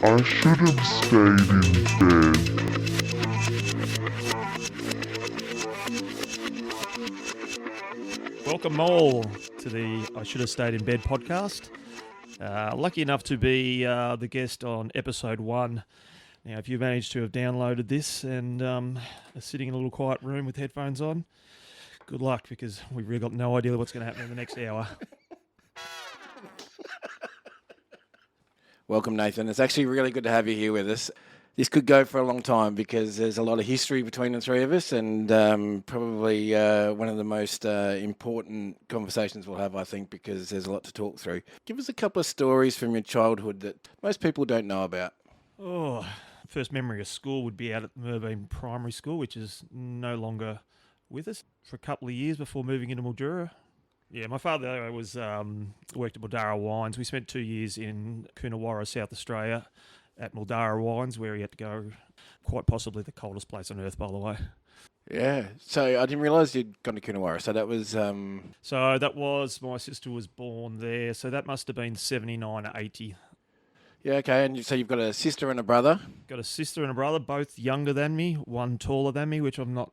I should have stayed in bed. Welcome all to the I Should Have Stayed in Bed podcast. Lucky enough to be the guest on episode 1. Now, if you managed to have downloaded this and are sitting in a little quiet room with headphones on, good luck, because we've really got no idea what's going to happen in the next hour. Welcome, Nathan. It's actually really good to have you here with us. This could go for a long time because there's a lot of history between the three of us, and probably one of the most important conversations we'll have, I think, because there's a lot to talk through. Give us a couple of stories from your childhood that most people don't know about. Oh, first memory of school would be out at Merbein Primary School, which is no longer with us, for a couple of years before moving into Mildura. Yeah, my father worked at Mildura Wines. We spent 2 years in Coonawarra, South Australia, at Mildura Wines, where he had to go, quite possibly the coldest place on earth, by the way. Yeah, so I didn't realise you'd gone to Coonawarra. So that was... So that was, my sister was born there, so that must have been 79 or 80. Yeah, okay, and so you've got a sister and a brother. Got a sister and a brother, both younger than me, one taller than me, which I'm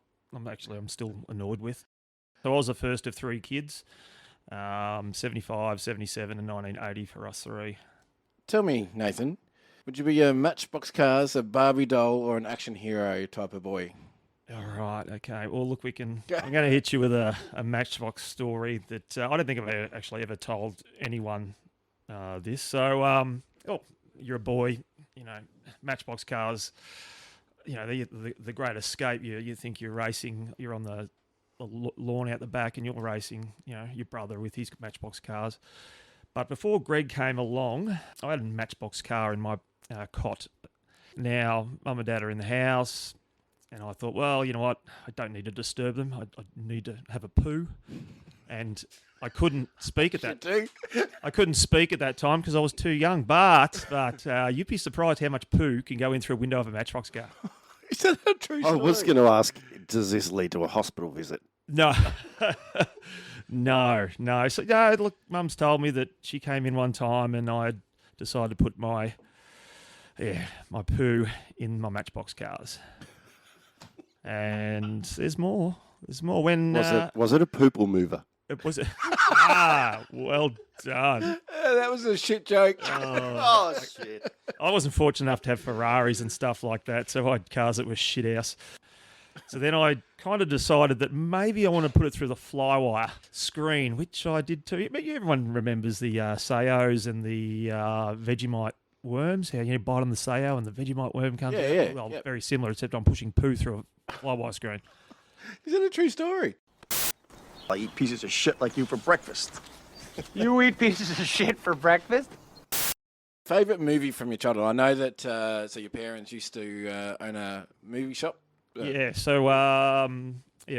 still annoyed with. So I was the first of 3 kids, 75, 77 and 1980 for us 3. Tell me, Nathan, would you be a Matchbox Cars, a Barbie doll, or an action hero type of boy? All right, okay. Well, look, I'm going to hit you with a Matchbox story that I don't think I've actually ever told anyone this. So, you're a boy, Matchbox Cars, the great escape. You think you're racing, you're on the lawn out the back and you're racing, your brother with his Matchbox Cars. But before Greg came along, I had a Matchbox car in my cot. Now, Mum and Dad are in the house, and I thought, well, you know what? I don't need to disturb them. I need to have a poo. And I couldn't speak at that. I couldn't speak at that time because I was too young. But you'd be surprised how much poo can go in through a window of a Matchbox car. Is that a true story? I was going to ask, does this lead to a hospital visit? No. No. So, look, Mum's told me that she came in one time and I decided to put my poo in my Matchbox cars. And there's more. When Was it a poople mover? it was well done. That was a shit joke. Oh, shit. I wasn't fortunate enough to have Ferraris and stuff like that, so I had cars that were shit house. So then I kind of decided that maybe I want to put it through the flywire screen, which I did too. Everyone remembers the Sayos and the Vegemite worms, how you bite on the Sayo and the Vegemite worm comes out. Yeah. Well, yep. very similar, except I'm pushing poo through a flywire screen. Is that a true story? I eat pieces of shit like you for breakfast. You eat pieces of shit for breakfast? Favourite movie from your childhood? I know that so your parents used to own a movie shop. Yeah, so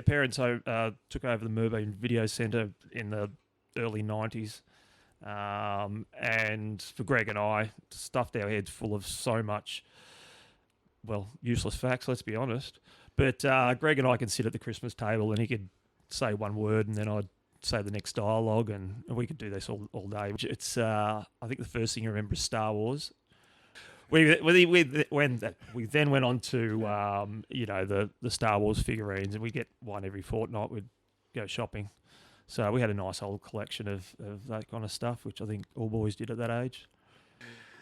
parents took over the Merbein Video Centre in the early 90s. And for Greg and I, stuffed our heads full of so much, useless facts, let's be honest. But Greg and I can sit at the Christmas table and he could say one word and then I'd say the next dialogue, and we could do this all day. It's I think the first thing you remember is Star Wars. We then went on to the Star Wars figurines, and we get one every fortnight. We'd go shopping, so we had a nice old collection of that kind of stuff, which I think all boys did at that age.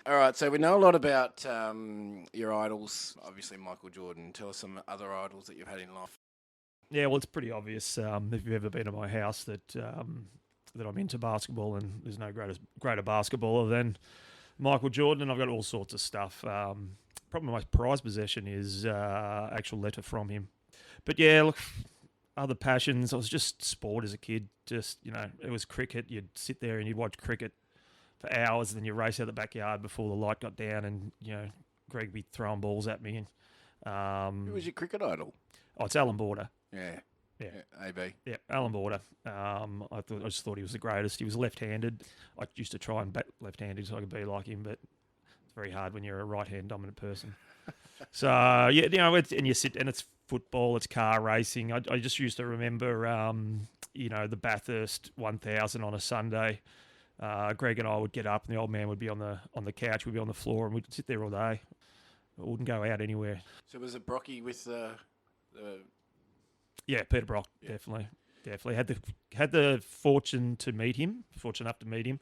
All right, so we know a lot about your idols. Obviously, Michael Jordan. Tell us some other idols that you've had in life. Yeah, well, it's pretty obvious if you've ever been to my house that I'm into basketball, and there's no greater basketballer than Michael Jordan, and I've got all sorts of stuff. Probably my most prized possession is actual letter from him. But yeah, look, other passions. I was just sport as a kid. Just, it was cricket. You'd sit there and you'd watch cricket for hours, and then you race out the backyard before the light got down, and Greg would be throwing balls at me. Who was your cricket idol? Oh, it's Alan Border. Yeah, AB. Yeah, Alan Border. I just thought he was the greatest. He was left-handed. I used to try and bat left-handed so I could be like him, but it's very hard when you're a right-hand dominant person. So and you sit and it's football, it's car racing. I just used to remember, the Bathurst 1000 on a Sunday. Greg and I would get up, and the old man would be on the couch, we'd be on the floor, and we'd sit there all day. We wouldn't go out anywhere. So was it Brocky with the Yeah, Peter Brock, definitely. Had the fortune enough to meet him.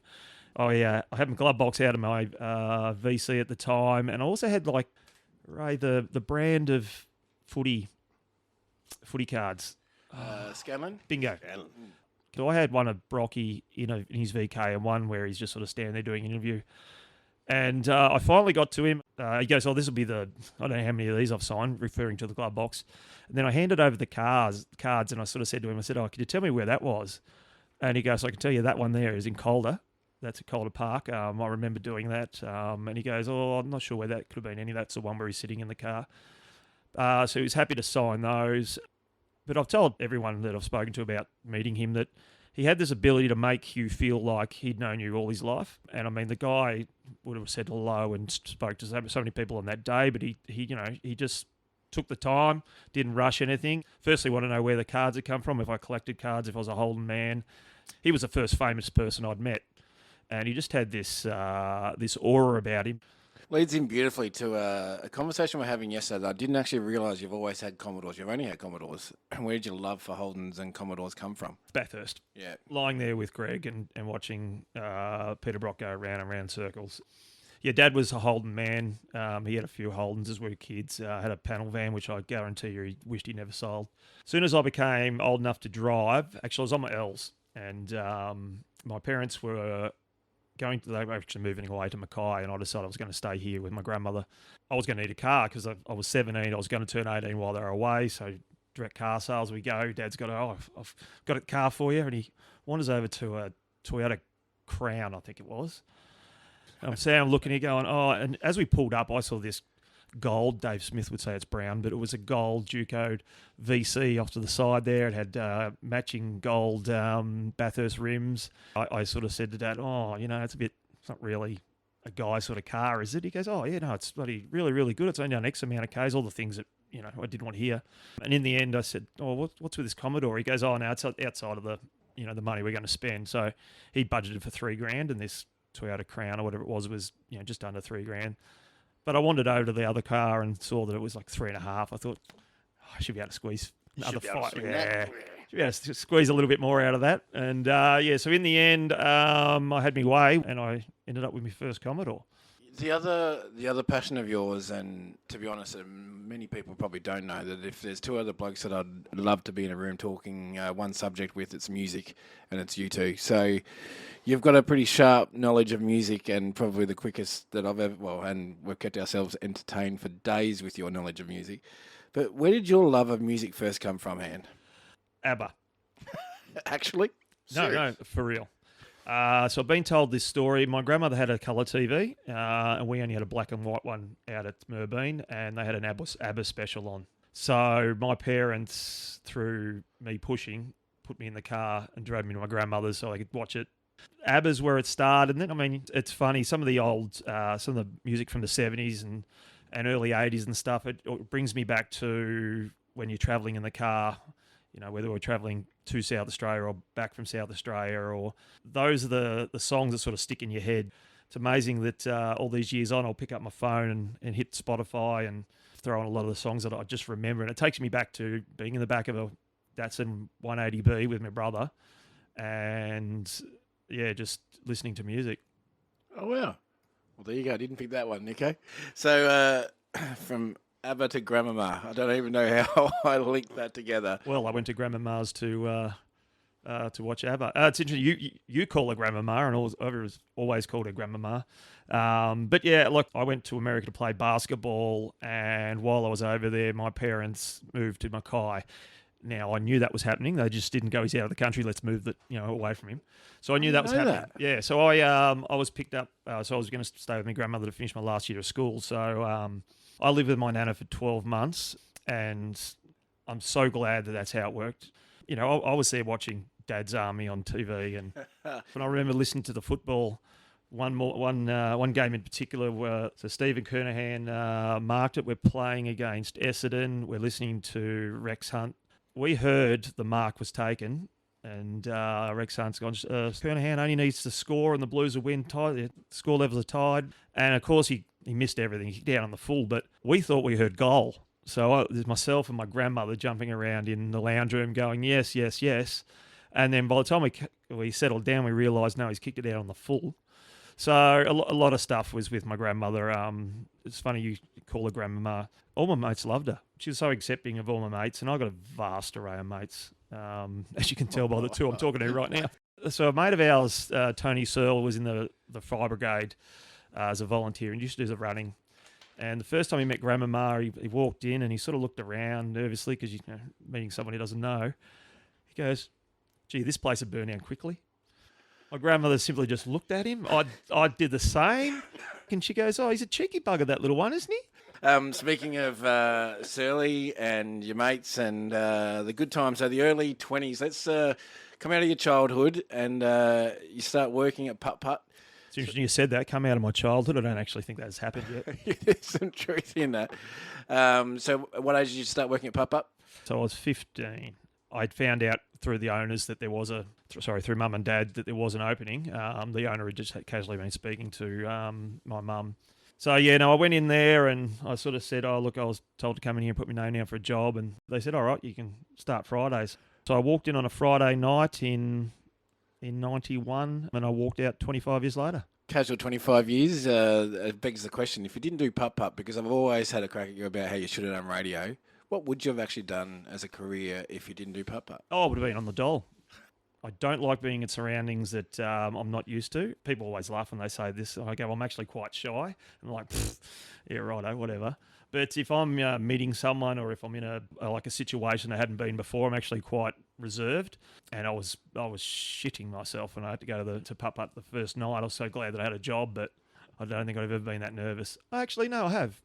I had my glove box out of my VC at the time, and I also had like Ray the brand of footy cards. Scanlon? Bingo. So I had one of Brocky in his VK and one where he's just sort of standing there doing an interview. And I finally got to him. He goes, "Oh, this will be I don't know how many of these I've signed," referring to the glove box. And then I handed over the cards, and I sort of said to him, I said, "Oh, could you tell me where that was?" And he goes, "I can tell you that one there is in Calder. That's at Calder Park. I remember doing that." And he goes, "Oh, I'm not sure where that could have been any. That's the one where he's sitting in the car." So he was happy to sign those. But I've told everyone that I've spoken to about meeting him that he had this ability to make you feel like he'd known you all his life. And I mean, the guy would have said hello and spoke to so many people on that day, but he just took the time, didn't rush anything. Firstly, want to know where the cards had come from, if I collected cards, if I was a Holden man. He was the first famous person I'd met. And he just had this aura about him. Leads in beautifully to a conversation we're having yesterday. I didn't actually realise you've always had Commodores. You've only had Commodores. Where did your love for Holdens and Commodores come from? Bathurst. Yeah. Lying there with Greg and watching Peter Brock go round and round circles. Yeah, Dad was a Holden man. He had a few Holdens as we were kids. Had a panel van, which I guarantee you he wished he never sold. As soon as I became old enough to drive, actually I was on my L's, and my parents were they were actually moving away to Mackay, and I decided I was going to stay here with my grandmother. I was going to need a car because I was 17. I was going to turn 18 while they were away, so direct car sales we go. Dad's got I've got a car for you, and he wanders over to a Toyota Crown, I think it was. I'm looking here going, oh, and as we pulled up, I saw this gold. Dave Smith would say it's brown, but it was a gold Duco VC off to the side there. It had matching gold Bathurst rims. I sort of said to Dad, "Oh, it's not really a guy sort of car, is it?" He goes, "Oh, yeah, no, it's bloody really, really good. It's only done X amount of Ks, all the things that, I didn't want to hear." And in the end, I said, "Oh, what's with this Commodore?" He goes, "Oh, no, it's outside of the, the money we're going to spend." So he budgeted for $3,000, and this Toyota Crown or whatever it was, just under $3,000. But I wandered over to the other car and saw that it was like 3.5. I thought, I should be able to squeeze another five. Yeah, should be able to squeeze a little bit more out of that. And so in the end, I had my way, and I ended up with my first Commodore. The other passion of yours, and to be honest, many people probably don't know that if there's two other blokes that I'd love to be in a room talking one subject with, it's music, and it's you two. So you've got a pretty sharp knowledge of music, and probably the quickest that I've ever, and we've kept ourselves entertained for days with your knowledge of music. But where did your love of music first come from, Han? ABBA. Actually? No, for real. So I've been told this story. My grandmother had a colour TV, and we only had a black and white one out at Merbeen, and they had an ABBA special on. So my parents, through me pushing, put me in the car and drove me to my grandmother's so I could watch it. ABBA's where it started, and then, it's funny, some of the music from the 70s and early 80s and stuff, it brings me back to when you're travelling in the car, whether we're travelling to South Australia or back from South Australia, or those are the songs that sort of stick in your head. It's amazing that all these years on, I'll pick up my phone and hit Spotify and throw on a lot of the songs that I just remember. And it takes me back to being in the back of a Datsun 180B with my brother and, just listening to music. Oh, wow. Well, there you go. I didn't pick that one, Nico. So from ABBA to Grandmama. I don't even know how I linked that together. Well, I went to Grandmama's to watch ABBA. It's interesting. You call her Grandmama, and others always called her Grandmama. But yeah, look, I went to America to play basketball, and while I was over there, my parents moved to Mackay. Now, I knew that was happening. They just didn't go, he's out of the country, let's move that, away from him. So I knew that was happening. That. Yeah, so I was picked up, so I was going to stay with my grandmother to finish my last year of school. So I lived with my nana for 12 months, and I'm so glad that that's how it worked. I was there watching Dad's Army on TV, and when I remember listening to the football, one game in particular where Stephen Kernahan marked it. We're playing against Essendon. We're listening to Rex Hunt. We heard the mark was taken, And Rex Hunt's gone, Kernahan only needs to score and the Blues will win. The score levels are tied. And, of course, he missed everything. He down on the full, but we thought we heard goal. So there's myself and my grandmother jumping around in the lounge room going, yes, yes, yes. And then by the time we settled down, we realised, no, he's kicked it out on the full. So a lot of stuff was with my grandmother. It's funny you call her grandmama. All my mates loved her. She was so accepting of all my mates, and I got a vast array of mates, as you can tell by the two I'm talking to right now. So a mate of ours, Tony Searle, was in the fire brigade as a volunteer and used to do the running. And the first time he met Grandmama, he walked in and he sort of looked around nervously because meeting someone he doesn't know. He goes, "Gee, this place would burn down quickly." My grandmother simply just looked at him. I did the same. And she goes, "Oh, he's a cheeky bugger, that little one, isn't he?" Speaking of Surly and your mates and the good times, so the early 20s, let's come out of your childhood and you start working at Putt-Putt. It's interesting you said that. Come out of my childhood. I don't actually think that's happened yet. There's some truth in that. So what age did you start working at Putt-Putt? So I was 15. I'd found out through the owners that there was through mum and dad, that there was an opening. The owner had just casually been speaking to my mum. So, yeah, no, I went in there and I sort of said, "Oh, look, I was told to come in here and put my name down for a job." And they said, "All right, you can start Fridays." So I walked in on a Friday night in 91 and I walked out 25 years later. Casual 25 years, it begs the question, if you didn't do Putt-Putt, because I've always had a crack at you about how you should have done radio, what would you have actually done as a career if you didn't do Putt-Putt? Oh, I would have been on the dole. I don't like being in surroundings that I'm not used to. People always laugh when they say this. I go, "I'm actually quite shy." And I'm like, "Yeah, righto, whatever." But if I'm meeting someone or if I'm in a situation I hadn't been before, I'm actually quite reserved. And I was shitting myself when I had to go to Putt-Putt the first night. I was so glad that I had a job, but I don't think I've ever been that nervous. Actually, no, I have.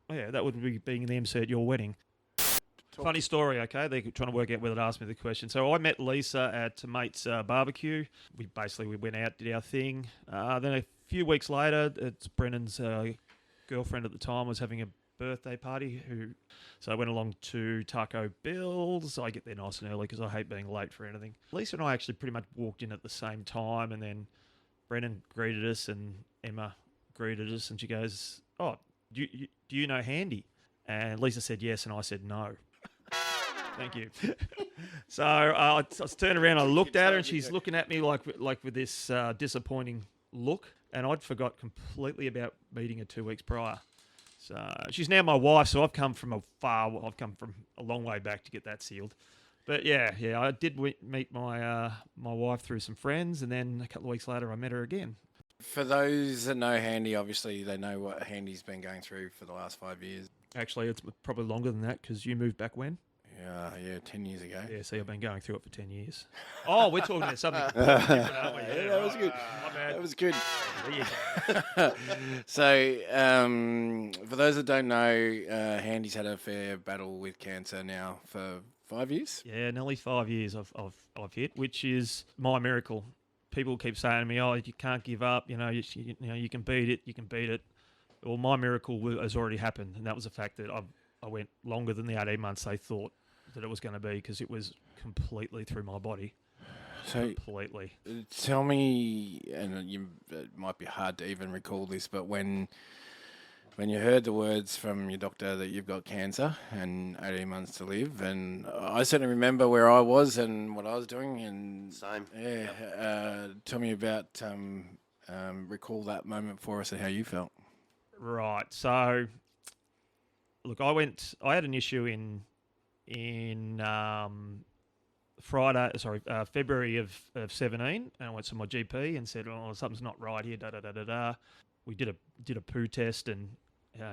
Oh, yeah, that would be being the MC at your wedding. Funny story, okay? They're trying to work out whether to ask me the question. So I met Lisa at a mate's barbecue. We went out, did our thing. Then a few weeks later, it's Brennan's girlfriend at the time was having a birthday party. So I went along to Taco Bell's. I get there nice and early because I hate being late for anything. Lisa and I actually pretty much walked in at the same time, and then Brennan greeted us and Emma greeted us, and she goes, "Oh, do you know Handy?" And Lisa said yes, and I said no. Thank you. So I turned around, I looked at her, and she's looking at me like with this disappointing look, and I'd forgot completely about meeting her 2 weeks prior. So she's now my wife, so I've come from a long way back to get that sealed. But yeah, I did meet my wife through some friends, and then a couple of weeks later I met her again. For those that know Handy, obviously they know what Handy's been going through for the last 5 years. Actually, it's probably longer than that because you moved back when? Yeah, 10 years ago. Yeah, see, I've been going through it for 10 years. Oh, we're talking about something different, aren't we? Yeah, that was good. My bad. That was good. Yeah. So, for those that don't know, Handy's had a fair battle with cancer now for 5 years. Yeah, nearly 5 years I've hit, which is my miracle. People keep saying to me, "Oh, you can't give up. You can beat it. You can beat it." Well, my miracle has already happened, and that was the fact that I went longer than the 18 months they thought that it was going to be, because it was completely through my body. So, Completely. tell me, and it might be hard to even recall this, but when you heard the words from your doctor that you've got cancer and 18 months to live, and I certainly remember where I was and what I was doing, and Same. yeah, tell me about recall that moment for us and how you felt. Right. So, look, I had an issue in February of 17, and I went to my GP and said, "Oh, something's not right here." We did a poo test, and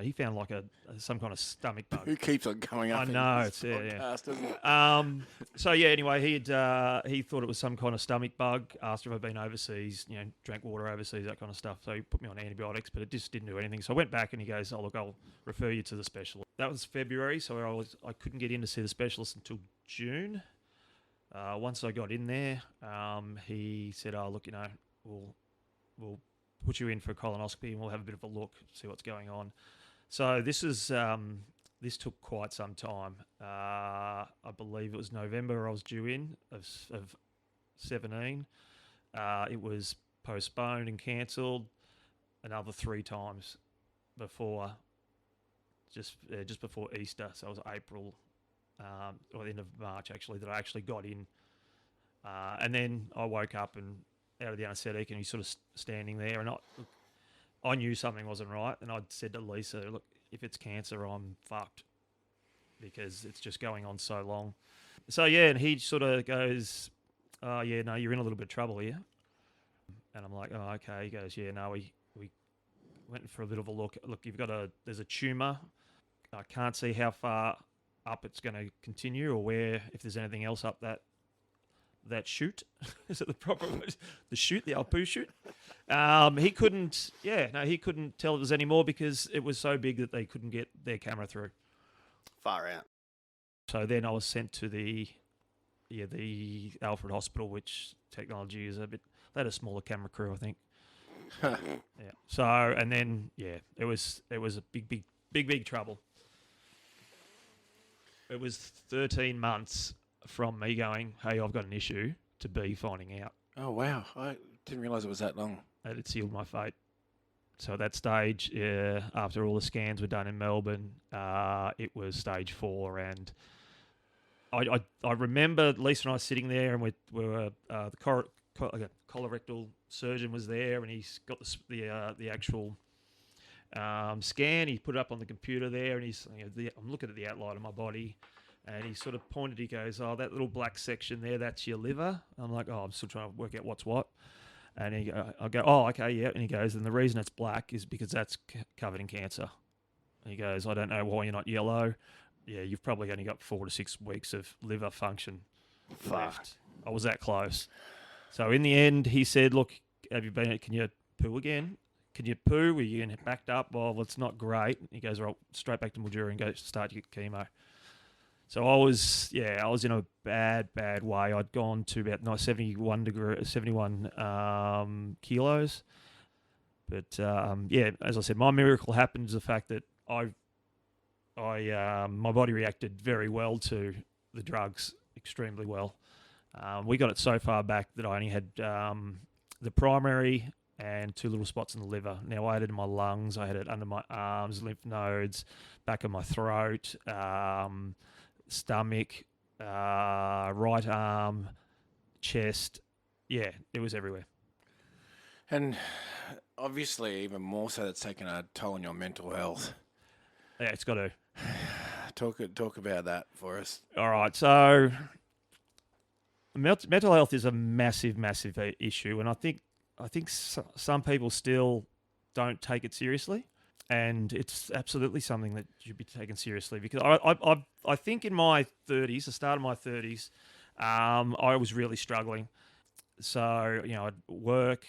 he found like some kind of stomach bug. Who keeps on coming up? I in know, this podcast, doesn't it? So yeah, anyway, he thought it was some kind of stomach bug. Asked if I'd been overseas, drank water overseas, that kind of stuff. So he put me on antibiotics, but it just didn't do anything. So I went back and he goes, "Oh look, I'll refer you to the specialist." That was February, so I couldn't get in to see the specialist until June. Once I got in there, he said, "Oh look, we'll put you in for a colonoscopy and we'll have a bit of a look, see what's going on." So this took quite some time. I believe it was November I was due in of 17. It was postponed and cancelled another 3 times before, just before Easter. So it was April, or the end of March actually, that I actually got in. And then I woke up and out of the anaesthetic, and he's sort of standing there, and I knew something wasn't right, and I'd said to Lisa, look, if it's cancer, I'm fucked, because it's just going on so long. So yeah, and he sort of goes, oh yeah, no, you're in a little bit of trouble here. And I'm like, oh, okay. He goes, yeah, no, we went for a bit of a look. Look, there's a tumour. I can't see how far up it's going to continue, or if there's anything else up that chute. Is it the proper word? The chute, the Alpu chute. He couldn't tell us anymore because it was so big that they couldn't get their camera through. Far out. So then I was sent to the Alfred Hospital, which technology is a bit. They had a smaller camera crew, I think. Yeah. So and then it was a big trouble. It was 13 months from me going, hey, I've got an issue, to B finding out. Oh, wow. I didn't realise it was that long. That it sealed my fate. So at that stage, after all the scans were done in Melbourne, it was stage 4. And I remember Lisa and I sitting there, and we were the colorectal surgeon was there, and he's got the actual scan. He put it up on the computer there, and I'm looking at the outline of my body, and he sort of pointed. He goes, "Oh, that little black section there, that's your liver." I'm like, "Oh, I'm still trying to work out what's what." And I go, "Oh, okay, yeah." And he goes, "And the reason it's black is because that's covered in cancer." And he goes, "I don't know why you're not yellow. Yeah, you've probably only got 4 to 6 weeks of liver function left." I was that close. So in the end, he said, "Look, can you poo again? Can you poo? Were you backed up? Well, it's not great." He goes, "Well, straight back to Mildura and go start your chemo." So I was in a bad way. I'd gone to about 71 kilos. But as I said, my miracle happened is the fact that my body reacted very well to the drugs, extremely well. We got it so far back that I only had the primary and 2 little spots in the liver. Now I had it in my lungs, I had it under my arms, lymph nodes, back of my throat, stomach, right arm, chest. Yeah, it was everywhere. And obviously, even more so, that's taken a toll on your mental health. Yeah, it's got to. Talk about that for us. All right, so mental health is a massive issue, and I think some people still don't take it seriously, and it's absolutely something that should be taken seriously, because I think in my 30s, the start of my 30s, I was really struggling. So I'd work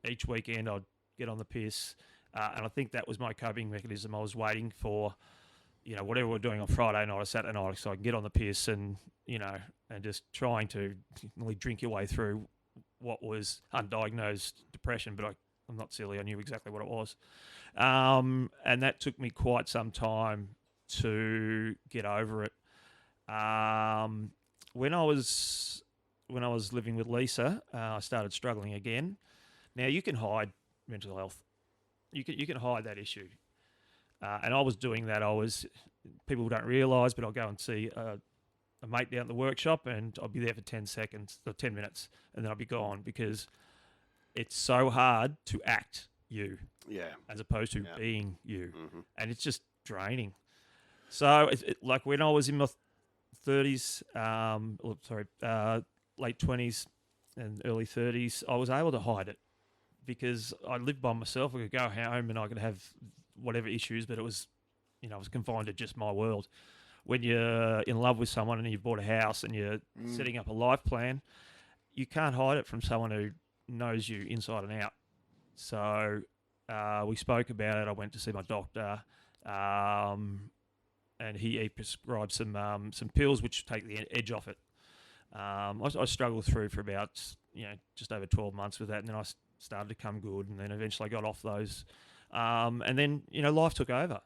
each weekend, I'd get on the piss, and I think that was my coping mechanism. I was waiting for whatever we're doing on Friday night or Saturday night, so I can get on the piss and and just trying to really drink your way through what was undiagnosed depression, but I'm not silly. I knew exactly what it was. And that took me quite some time to get over it. When I was living with Lisa, I started struggling again. Now, you can hide mental health. You can hide that issue. And I was doing that. People don't realise, but I'll go and see a mate down at the workshop, and I'll be there for 10 minutes, and then I'll be gone, because it's so hard to act you, as opposed to being you, and it's just draining. So, like when I was in my 30s, late 20s and early 30s, I was able to hide it because I lived by myself. I could go home and I could have whatever issues, but it was, I was confined to just my world. When you're in love with someone and you've bought a house and you're setting up a life plan, you can't hide it from someone who knows you inside and out. So we spoke about it. I went to see my doctor, and he prescribed some pills which take the edge off it. I struggled through for about just over 12 months with that, and then I started to come good, and then eventually I got off those. And then life took over.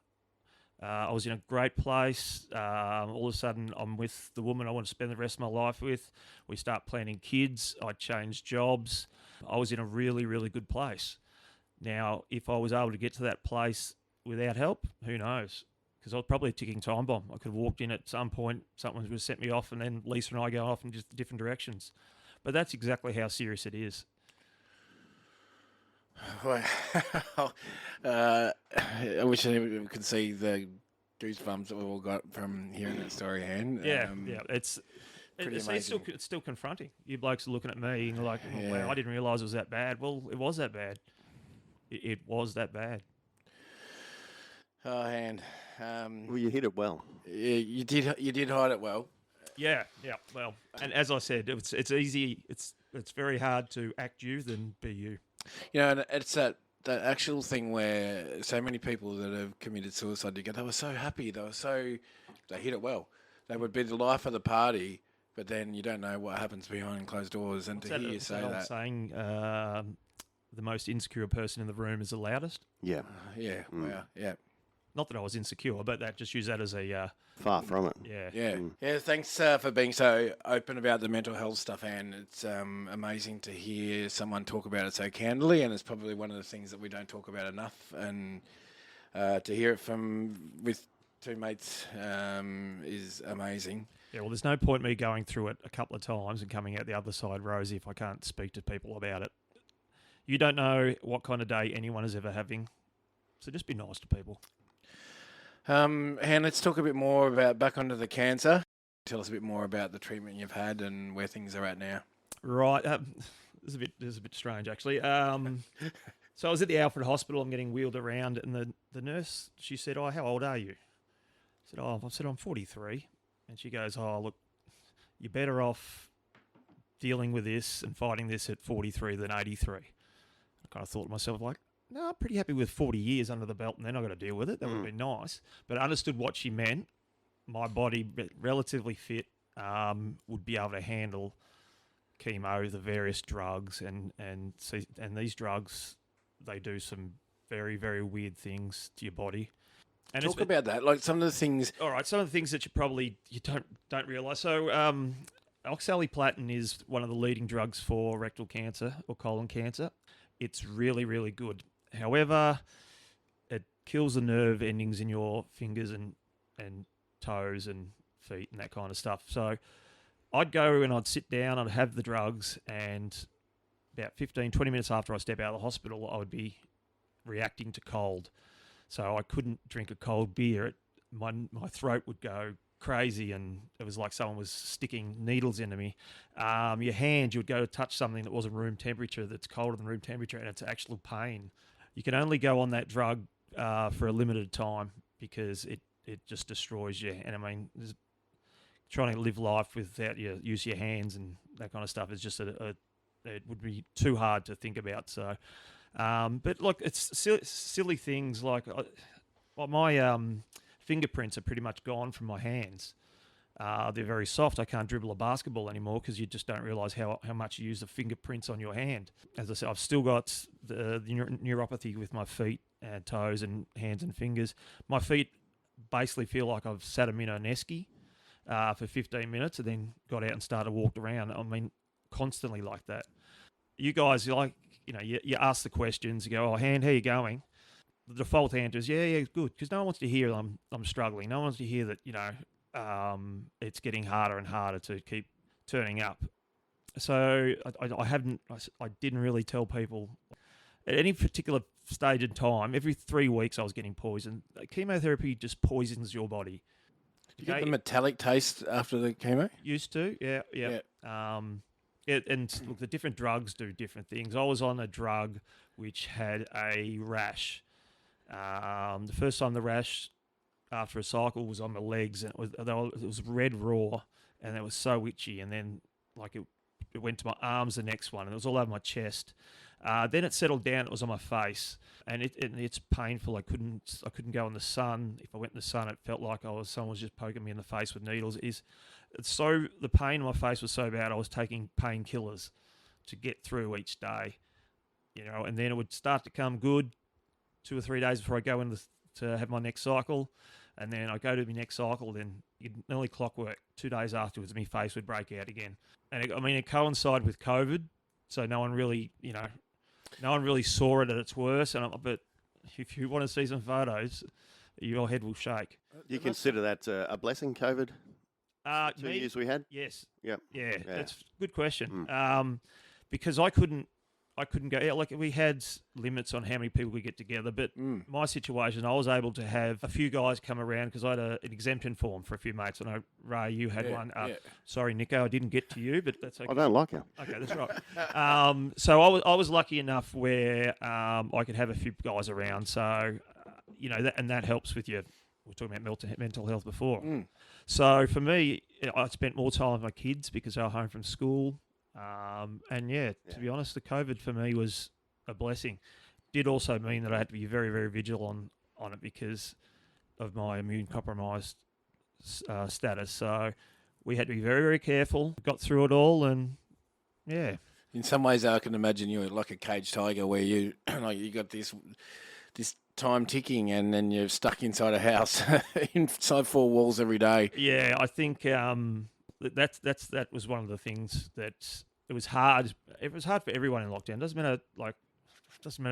I was in a great place. All of a sudden, I'm with the woman I want to spend the rest of my life with. We start planning kids. I changed jobs. I was in a really, really good place. Now, if I was able to get to that place without help, who knows? Because I was probably a ticking time bomb. I could have walked in at some point, someone would have sent me off, and then Lisa and I go off in just different directions. But that's exactly how serious it is. Well, I wish I could see the goosebumps that we've all got from hearing that story, Han. Yeah, it's pretty it's still confronting. You blokes are looking at me and like, oh, Yeah. wow, I didn't realise it was that bad. Well, it was that bad. It was that bad. Oh, Han. Well, you hit it well. Yeah, you did hide it well. Yeah. Well, and as I said, it's easy. It's very hard to act you than be you. You know, and it's that actual thing where so many people that have committed suicide, they were so happy, they hit it well. They would be the life of the party, but then you don't know what happens behind closed doors. And to hear you say old that, saying, the most insecure person in the room is the loudest. Yeah, yeah, wow, yeah. Not that I was insecure, but that just use that as a far from it. Yeah. Thanks for being so open about the mental health stuff, Anne. It's amazing to hear someone talk about it so candidly, and it's probably one of the things that we don't talk about enough. And to hear it with two mates is amazing. Yeah, well, there's no point me going through it a couple of times and coming out the other side rosy if I can't speak to people about it. You don't know what kind of day anyone is ever having, so just be nice to people. Han, let's talk a bit more about back onto the cancer. Tell us a bit more about the treatment you've had and where things are at now. Right, this is a bit strange actually. So I was at the Alfred Hospital. I'm getting wheeled around, and the nurse, she said, "Oh, how old are you?" I said, "I'm 43," and she goes, "Oh, look, you're better off dealing with this and fighting this at 43 than 83." I kind of thought to myself, like, no, I'm pretty happy with 40 years under the belt, and then I've got to deal with it. That would have been nice. But I understood what she meant. My body, relatively fit, would be able to handle chemo, the various drugs, and these drugs, they do some very, very weird things to your body. And Talk about that, like some of the things. All right, some of the things that you don't realise. So, oxaliplatin is one of the leading drugs for rectal cancer or colon cancer. It's really, really good. However, it kills the nerve endings in your fingers and toes and feet and that kind of stuff. So I'd go and I'd sit down, I'd have the drugs, and about 15, 20 minutes after I step out of the hospital, I would be reacting to cold. So I couldn't drink a cold beer. My throat would go crazy, and it was like someone was sticking needles into me. Your hand, you would go to touch something that wasn't room temperature, that's colder than room temperature, and it's actual pain. You can only go on that drug for a limited time because it just destroys you. And I mean, trying to live life without you use your hands and that kind of stuff is just it would be too hard to think about. So, but look, it's silly things like my fingerprints are pretty much gone from my hands. They're very soft. I can't dribble a basketball anymore because you just don't realise how much you use the fingerprints on your hand. As I said, I've still got the neuropathy with my feet and toes and hands and fingers. My feet basically feel like I've sat them in an esky for 15 minutes and then got out and started walked around. I mean, constantly like that. You guys, you ask the questions. You go, "Oh, hand, how you going?" The default answer is, yeah, good, because no one wants to hear I'm struggling. No one wants to hear that, it's getting harder and harder to keep turning up. So I didn't really tell people at any particular stage in time. Every 3 weeks I was getting poisoned. Chemotherapy just poisons your body. You get the metallic taste after the chemo? Used to, yeah. And look, the different drugs do different things. I was on a drug which had a rash. The first time the rash after a cycle was on my legs, and it was red raw, and it was so itchy. And then it went to my arms the next one, and it was all over my chest. Then it settled down. It was on my face, and it's painful. I couldn't go in the sun. If I went in the sun, it felt like someone was just poking me in the face with needles. So the pain in my face was so bad. I was taking painkillers to get through each day, and then it would start to come good 2 or 3 days before I go in to have my next cycle. And then I go to my next cycle, then nearly clockwork. 2 days afterwards, my face would break out again. And it coincided with COVID, so no one really, no one really saw it at its worst. But if you want to see some photos, your head will shake. You consider that a blessing, COVID? 2 Me, years we had? yes. Yep. Yeah, that's a good question. Because I couldn't go. Yeah, like we had limits on how many people we get together, but my situation, I was able to have a few guys come around because I had an exemption form for a few mates. I know, Ray, you had one. Sorry, Nico, I didn't get to you, but that's okay. I don't like you. Okay, that's right. So I was lucky enough where I could have a few guys around. So, that helps with your. We were talking about mental health before. So for me, I spent more time with my kids because they were home from school. To be honest, the COVID for me was a blessing. Did also mean that I had to be very, very vigilant on it because of my immune compromised status. So we had to be very, very careful. Got through it all, and yeah. In some ways, I can imagine you're like a caged tiger, where you got this time ticking, and then you're stuck inside a house, inside four walls every day. Yeah, I think that was one of the things that it was hard. It was hard for everyone in lockdown. Doesn't matter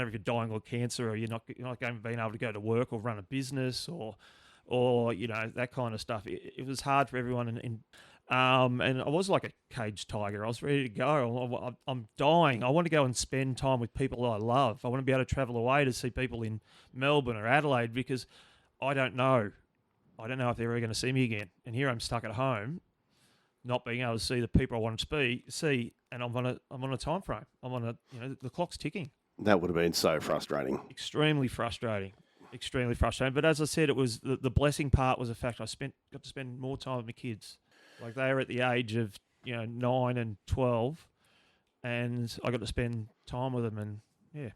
if you're dying of cancer or you're not being able to go to work or run a business or that kind of stuff. It was hard for everyone, and I was like a caged tiger. I was ready to go. I'm dying. I want to go and spend time with people I love. I want to be able to travel away to see people in Melbourne or Adelaide because I don't know if they're ever going to see me again. And here I'm stuck at home, not being able to see the people I want to see, and I'm on a time frame. I'm on the clock's ticking. That would have been so frustrating. Extremely frustrating. But as I said, it was the blessing part was the fact I got to spend more time with my kids. Like they were at the age of 9 and 12, and I got to spend time with them, and yeah.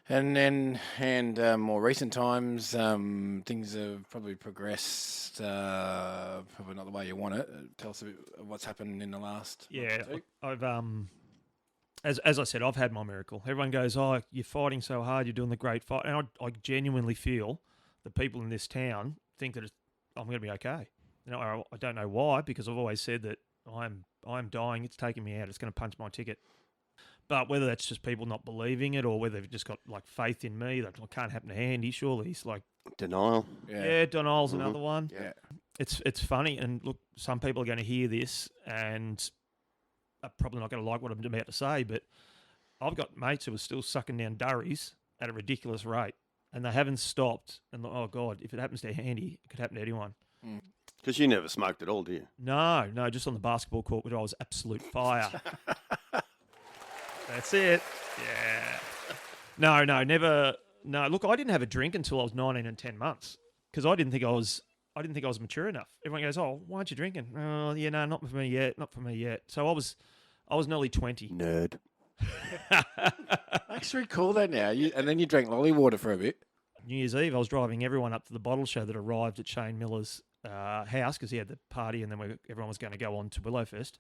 And more recent times, things have probably progressed, probably not the way you want it. Tell us a bit of what's happened in the last. Yeah, I've as I said, I've had my miracle. Everyone goes, "Oh, you're fighting so hard, you're doing the great fight," and I genuinely feel the people in this town think that I'm going to be okay. I don't know why, because I've always said that I'm dying. It's taking me out. It's going to punch my ticket. But whether that's just people not believing it or whether they've just got like faith in me that it can't happen to Handy, surely he's like denial. Yeah, denial's another one. Yeah, it's funny, and look, some people are going to hear this and are probably not going to like what I'm about to say, but I've got mates who are still sucking down durries at a ridiculous rate, and they haven't stopped. And oh God, if it happens to Handy, it could happen to anyone. Because you never smoked at all, do you? No, just on the basketball court, where I was absolute fire. That's it. Yeah. No, never. No, look, I didn't have a drink until I was 19 and 10 months because I didn't think I was mature enough. Everyone goes, "Oh, why aren't you drinking?" Oh, yeah, no, not for me yet. So I was nearly 20. Nerd. I actually recall that now. And then you drank lolly water for a bit. New Year's Eve, I was driving everyone up to the bottle show that arrived at Shane Miller's house because he had the party, and then everyone was going to go on to Willowfest.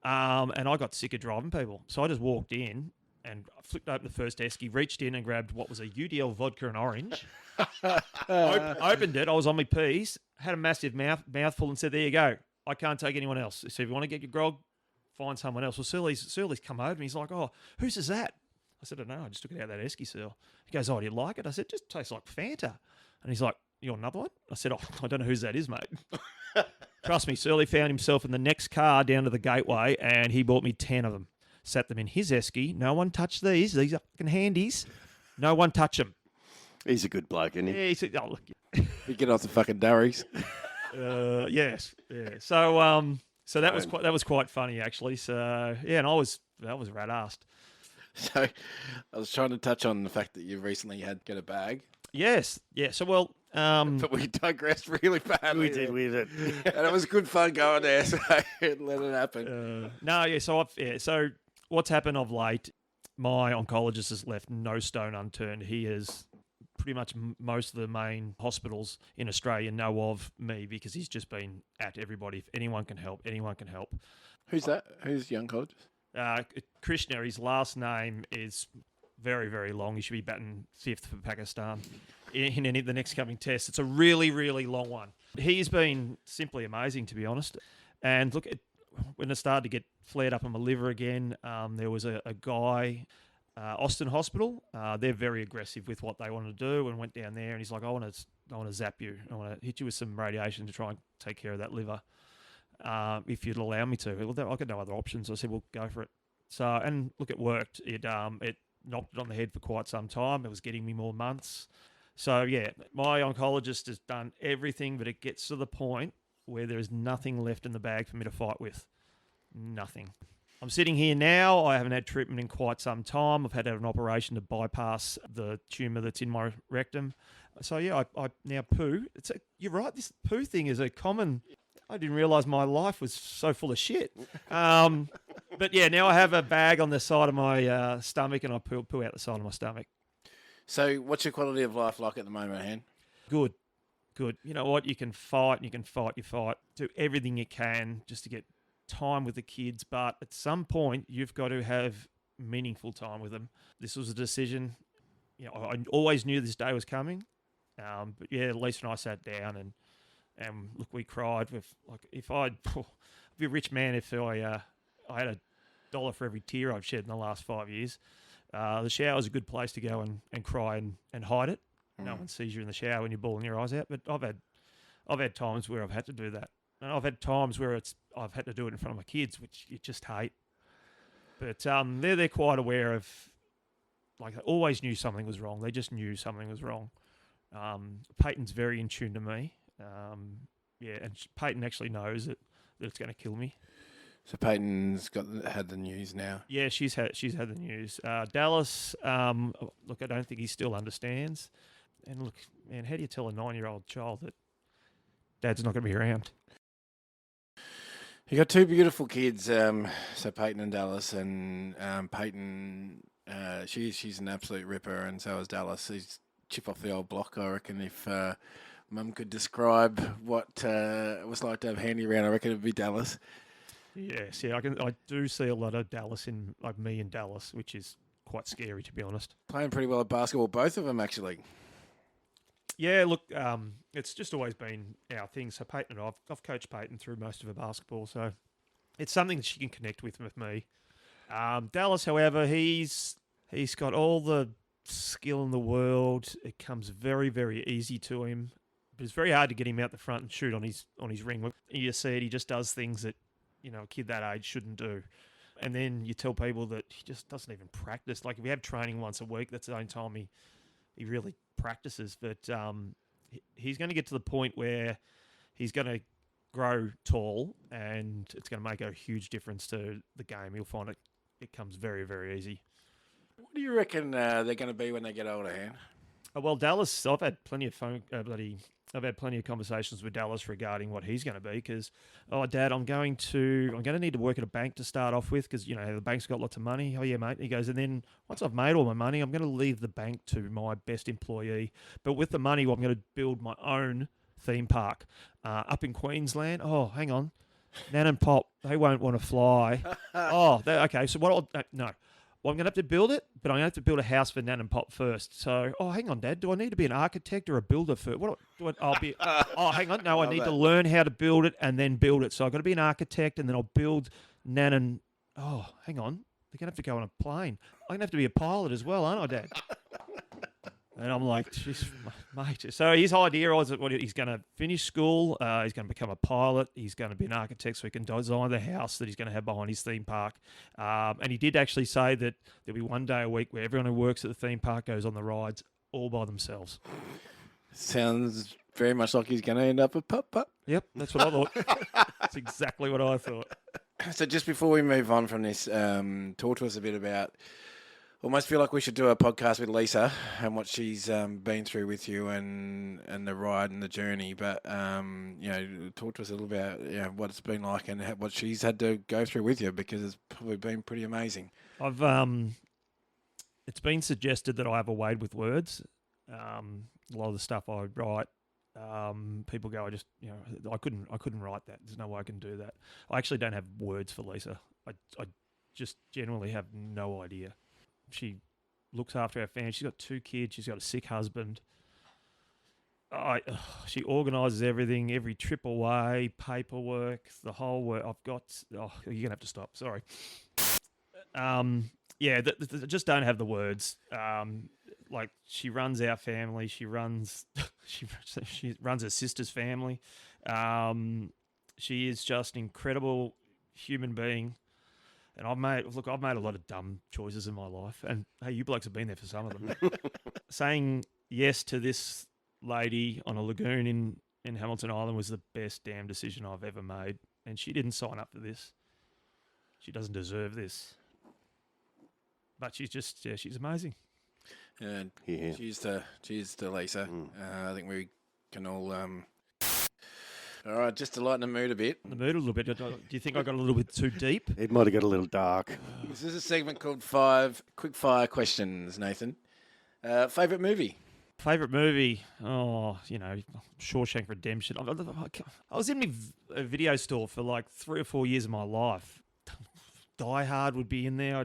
And I got sick of driving people. So I just walked in and flipped open the first esky, reached in and grabbed what was a UDL vodka and orange. Opened it. I was on my P's, had a massive mouthful and said, "There you go. I can't take anyone else. So if you want to get your grog, find someone else." Well, Surly's come over and he's like, "Oh, whose is that?" I said, "I don't know. I just took it out of that esky, Surl." He goes, "Oh, do you like it?" I said, "Just tastes like Fanta." And he's like, "You want another one?" I said, "Oh, I don't know whose that is, mate." Trust me, Surly found himself in the next car down to the gateway, and he bought me 10 of them. Sat them in his esky. "No one touch these. These are fucking handies. No one touch them." He's a good bloke, isn't he? Yeah, he said, "Oh, look." You get off the fucking durries. Yes, yeah. So that was quite funny actually. So yeah, and that was rat-assed. So I was trying to touch on the fact that you recently had to get a bag. Yes, yeah. So well, but we digressed really badly. We did with it. And it was good fun going there, so let it happen. No, yeah. So what's happened of late? My oncologist has left no stone unturned. He has pretty much most of the main hospitals in Australia know of me because he's just been at everybody. If anyone can help, anyone can help. Who's that? Who's the oncologist? Krishna. His last name is very, very long. He should be batting 5th for Pakistan in any of the next coming tests. It's a really, really long one. He's been simply amazing, to be honest. And look, when it started to get flared up on my liver again, there was a guy, Austin Hospital. They're very aggressive with what they want to do, and went down there, and he's like, I want to zap you. I want to hit you with some radiation to try and take care of that liver. If you'd allow me to. Well, I got no other options. I said, well, go for it. So, and look, it worked. It knocked it on the head for quite some time. It was getting me more months. So, yeah, my oncologist has done everything, but it gets to the point where there is nothing left in the bag for me to fight with. Nothing. I'm sitting here now. I haven't had treatment in quite some time. I've had an operation to bypass the tumour that's in my rectum. So, yeah, I now poo. You're right, this poo thing is a common... I didn't realise my life was so full of shit. But yeah, now I have a bag on the side of my stomach, and I poo out the side of my stomach. So what's your quality of life like at the moment, Han? Good. You know what? You can fight. Do everything you can just to get time with the kids. But at some point, you've got to have meaningful time with them. This was a decision. You know, I always knew this day was coming. But yeah, Lisa and I sat down and look, we cried. If I'd be a rich man if I had $1 for every tear I've shed in the last 5 years. The shower's a good place to go and cry and hide it. No one sees you in the shower when you're bawling your eyes out. But I've had times where I've had to do that, and I've had times where I've had to do it in front of my kids, which you just hate. But they're quite aware of. Like, they always knew something was wrong. They just knew something was wrong. Peyton's very in tune to me. And Peyton actually knows that it's going to kill me. So Peyton's had the news now. Yeah, she's had the news. Dallas, look, I don't think he still understands. And look, man, how do you tell a 9-year-old child that Dad's not going to be around? You got 2 beautiful kids, so Peyton and Dallas, and Peyton, she's an absolute ripper, and so is Dallas. He's chip off the old block, I reckon. If Mum could describe what it was like to have Handy around, I reckon it'd be Dallas. Yes, yeah, I do see a lot of Dallas in, like, me and Dallas, which is quite scary, to be honest. Playing pretty well at basketball, both of them, actually. Yeah, look, it's just always been our thing. So Peyton and I've coached Peyton through most of her basketball, so it's something that she can connect with me. Dallas, however, he's got all the skill in the world. It comes very, very easy to him. But it's very hard to get him out the front and shoot on his ring. You see it, he just does things that, you know, a kid that age shouldn't do. And then you tell people that he just doesn't even practice. Like, if we have training once a week, that's the only time he really practices. But he's going to get to the point where he's going to grow tall, and it's going to make a huge difference to the game. He'll find it comes very, very easy. What do you reckon they're going to be when they get older, Han? Well, Dallas, I've had plenty of conversations with Dallas regarding what he's going to be. Because, Dad, I'm going to need to work at a bank to start off with, because, you know, the bank's got lots of money. Oh yeah, mate. He goes, and then once I've made all my money, I'm going to leave the bank to my best employee. But with the money, I'm going to build my own theme park up in Queensland. Oh, hang on, Nan and Pop, they won't want to fly. Okay. So no. Well, I'm going to have to build it, but I'm going to have to build a house for Nan and Pop first. So, hang on, Dad. Do I need to be an architect or a builder first? Hang on. No, I need to learn how to build it and then build it. So I've got to be an architect, and then I'll build Nan and... Oh, hang on. They're going to have to go on a plane. I'm going to have to be a pilot as well, aren't I, Dad? And I'm like, jeez, mate. So his idea was that he's going to finish school, he's going to become a pilot, he's going to be an architect so he can design the house that he's going to have behind his theme park. And he did actually say that there'll be one day a week where everyone who works at the theme park goes on the rides all by themselves. Sounds very much like he's going to end up a Putt-Putt. Yep, that's what I thought. That's exactly what I thought. So just before we move on from this, talk to us a bit about... Almost feel like we should do a podcast with Lisa and what she's been through with you and the ride and the journey. But, talk to us a little about what it's been like and what she's had to go through with you, because it's probably been pretty amazing. It's been suggested that I have a wade with words. A lot of the stuff I write, people go, I couldn't write that. There's no way I can do that. I actually don't have words for Lisa. I just genuinely have no idea. She looks after her family. She's got 2 kids. She's got a sick husband. She organises everything, every trip away, paperwork, the whole work. I've got. Oh, you're gonna have to stop. Sorry. Just don't have the words. Like she runs our family. She runs. she runs her sister's family. She is just an incredible human being. And I've made a lot of dumb choices in my life. And hey, you blokes have been there for some of them. Saying yes to this lady on a lagoon in Hamilton Island was the best damn decision I've ever made. And she didn't sign up for this. She doesn't deserve this. But she's amazing. And Yeah. cheers to Lisa. I think we can all. All right, just to lighten the mood a bit. The mood a little bit. Do you think I got a little bit too deep? It might have got a little dark. This is a segment called 5 Quick Fire Questions, Nathan. Favourite movie? Favourite movie? Oh, Shawshank Redemption. I was in a video store for like 3 or 4 years of my life. Die Hard would be in there.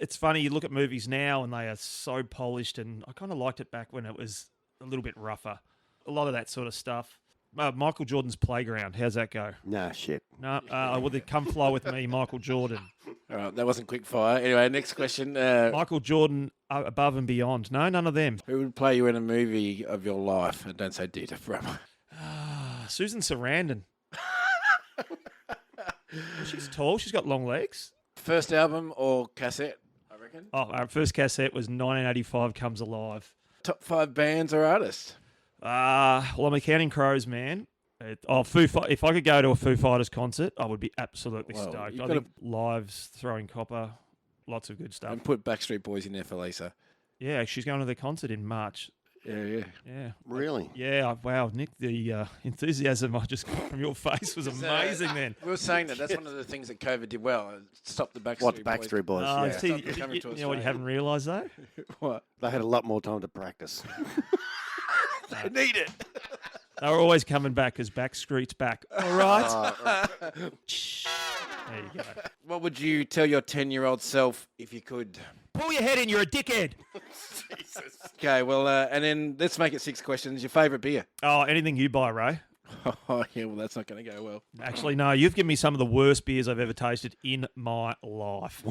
It's funny, you look at movies now and they are so polished, and I kind of liked it back when it was a little bit rougher. A lot of that sort of stuff. Michael Jordan's Playground. How's that go? Nah, shit. No, well, they come fly with me, Michael Jordan. All right, that wasn't quick fire. Anyway, next question. Michael Jordan, Above and Beyond. No, none of them. Who would play you in a movie of your life? And don't say Dita Brummer. Susan Sarandon. She's tall. She's got long legs. First album or cassette, I reckon? Our first cassette was 1985 Comes Alive. Top 5 bands or artists? Well, I'm a Counting Crows man. If I could go to a Foo Fighters concert, I would be absolutely Well, stoked. you've I got think Live's Throwing Copper, lots of good stuff. And put Backstreet Boys in there for Lisa. Yeah, she's going to their concert in March. Yeah. Yeah. Really? Yeah, wow, Nick, the enthusiasm I just got from your face was amazing then. We were saying that's one of the things that COVID did well. Stop the Backstreet What the Boys. Backstreet Boys? Oh, yeah. see, Stop them coming to you know what you Australia. haven't realised though? What? They had a lot more time to practice. They need it. They were always coming back because Backstreet's back. All right. There you go. What would you tell your 10-year-old self if you could? Pull your head in, you're a dickhead. Okay, well, and then let's make it 6 questions. Your favourite beer? Oh, anything you buy, Ray. Oh, yeah, well, that's not going to go well. Actually, no, you've given me some of the worst beers I've ever tasted in my life.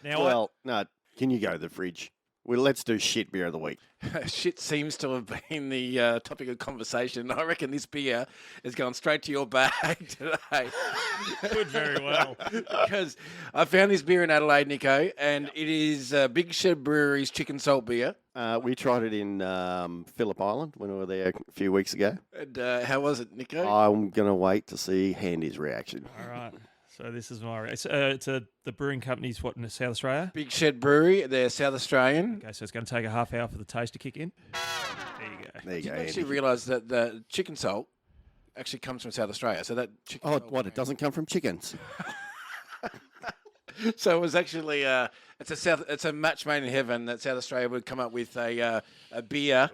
Now, No, can you go to the fridge? Well, let's do shit beer of the week. Shit seems to have been the topic of conversation. I reckon this beer is going straight to your bag today. Could very well. Because I found this beer in Adelaide, Nico, and it is Big Shed Brewery's chicken salt beer. We tried it in Phillip Island when we were there a few weeks ago. And how was it, Nico? I'm going to wait to see Handy's reaction. All right. So this is my... It's the brewing company's what, in South Australia? Big Shed Brewery, they're South Australian. Okay, so it's going to take a half hour for the taste to kick in. There you go. There you Did go, you actually Andy. realise that the chicken salt actually comes from South Australia? So that chicken Oh, salt what? It doesn't come from chickens? So it was actually it's a match made in heaven that South Australia would come up with a beer